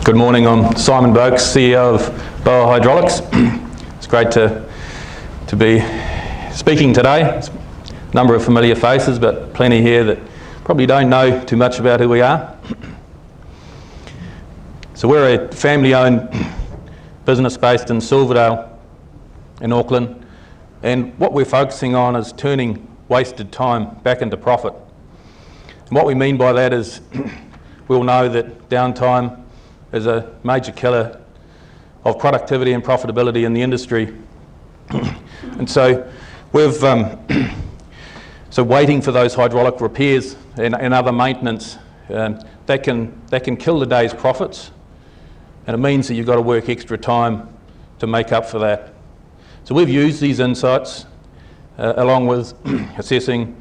Good morning, I'm Simon Boakes, CEO of BOA Hydraulics. It's great to be speaking today. It's a number of familiar faces, but plenty here that probably don't know too much about who we are. So we're a family-owned business based in Silverdale in Auckland, and what we're focusing on is turning wasted time back into profit. And what we mean by that is we all know that downtime is a major killer of productivity and profitability in the industry. And so we've waiting for those hydraulic repairs and other maintenance that can kill the day's profits, and it means that you've got to work extra time to make up for that. So we've used these insights along with assessing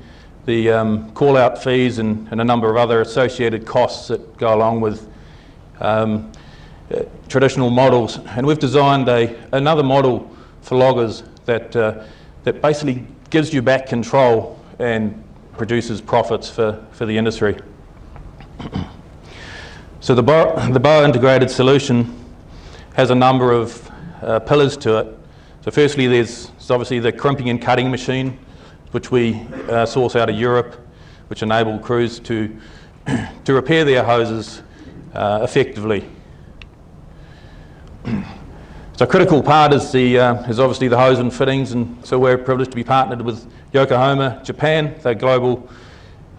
the call-out fees and a number of other associated costs that go along with traditional models, and we've designed another model for loggers that basically gives you back control and produces profits for the industry. So the BOA integrated solution has a number of pillars to it. So firstly, there's obviously the crimping and cutting machine, which we source out of Europe, which enable crews to repair their hoses effectively. So a critical part is obviously the hose and fittings, and so we're privileged to be partnered with Yokohama, Japan, the global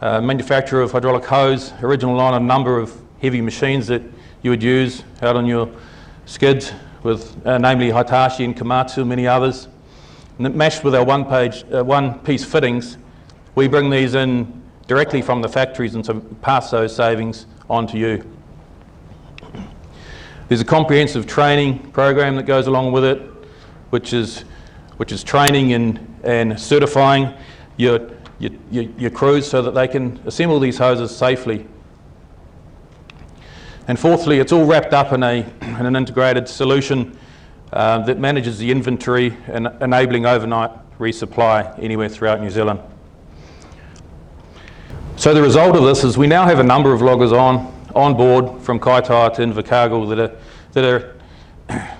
manufacturer of hydraulic hose, original on a number of heavy machines that you would use out on your skids, with namely Hitachi and Komatsu, many others. And matched with our one-piece fittings, we bring these in directly from the factories and so pass those savings on to you. There's a comprehensive training program that goes along with it, which is training and certifying your crews so that they can assemble these hoses safely. And fourthly, it's all wrapped up in an integrated solution that manages the inventory and enabling overnight resupply anywhere throughout New Zealand. So the result of this is we now have a number of loggers on board from Kaitaia to Invercargill that are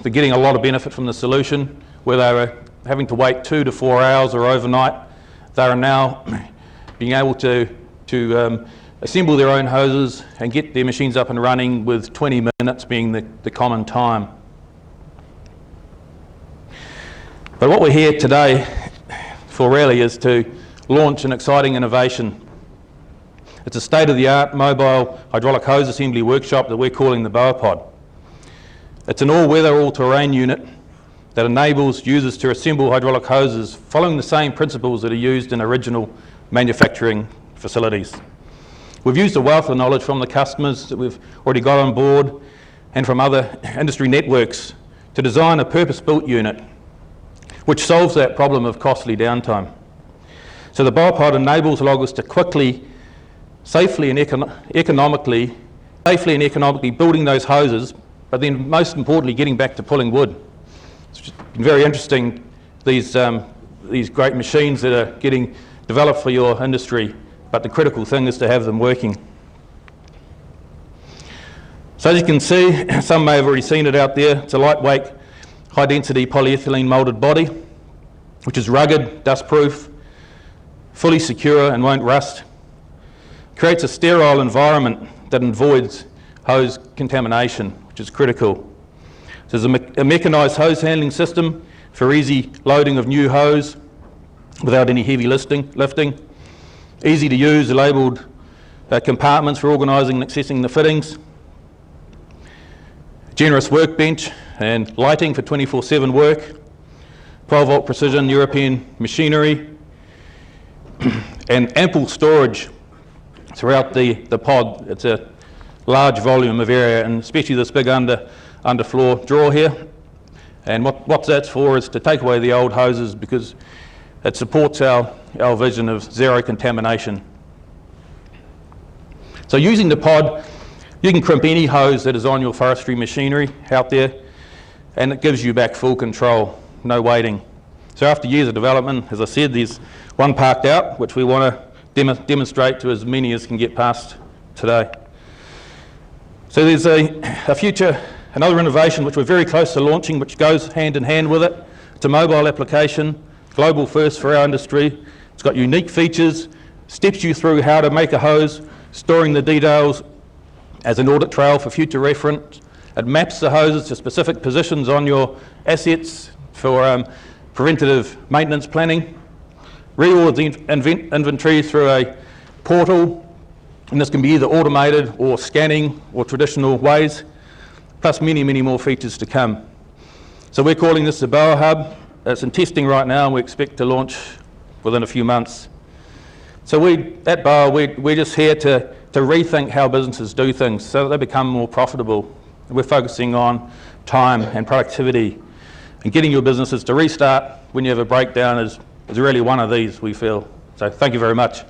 getting a lot of benefit from the solution. Where they were having to wait 2 to 4 hours or overnight, they are now being able to assemble their own hoses and get their machines up and running with 20 minutes being the common time. But what we're here today for really is to launch an exciting innovation. It's a state-of-the-art mobile hydraulic hose assembly workshop that we're calling the BOApod. It's an all-weather, all-terrain unit that enables users to assemble hydraulic hoses following the same principles that are used in original manufacturing facilities. We've used a wealth of knowledge from the customers that we've already got on board and from other industry networks to design a purpose-built unit which solves that problem of costly downtime. So the BOApod enables loggers to quickly, safely and economically building those hoses, but then most importantly getting back to pulling wood. It's just been very interesting, these great machines that are getting developed for your industry, but the critical thing is to have them working. So as you can see, some may have already seen it out there, it's a lightweight, high-density polyethylene moulded body, which is rugged, dust-proof, fully secure and won't rust. Creates a sterile environment that avoids hose contamination, which is critical. So there's a mechanised hose handling system for easy loading of new hose without any heavy lifting. Easy to use, labelled compartments for organising and accessing the fittings. Generous workbench and lighting for 24/7 work. 12-volt precision European machinery. And ample storage throughout the pod. It's a large volume of area, and especially this big underfloor drawer here. And what that's for is to take away the old hoses, because it supports our vision of zero contamination. So using the pod, you can crimp any hose that is on your forestry machinery out there, and it gives you back full control, no waiting. So after years of development, as I said, there's one parked out, which we want to demonstrate to as many as can get past today. So there's a future, another innovation which we're very close to launching, which goes hand in hand with it. It's a mobile application, global first for our industry. It's got unique features, steps you through how to make a hose, storing the details as an audit trail for future reference. It maps the hoses to specific positions on your assets for preventative maintenance planning. Reorder inventory through a portal, and this can be either automated or scanning or traditional ways, plus many, many more features to come. So we're calling this the BOA Hub. It's in testing right now, and we expect to launch within a few months. So at BOA, we're just here to rethink how businesses do things so that they become more profitable. We're focusing on time and productivity, and getting your businesses to restart when you have a breakdown is really one of these, we feel. So thank you very much.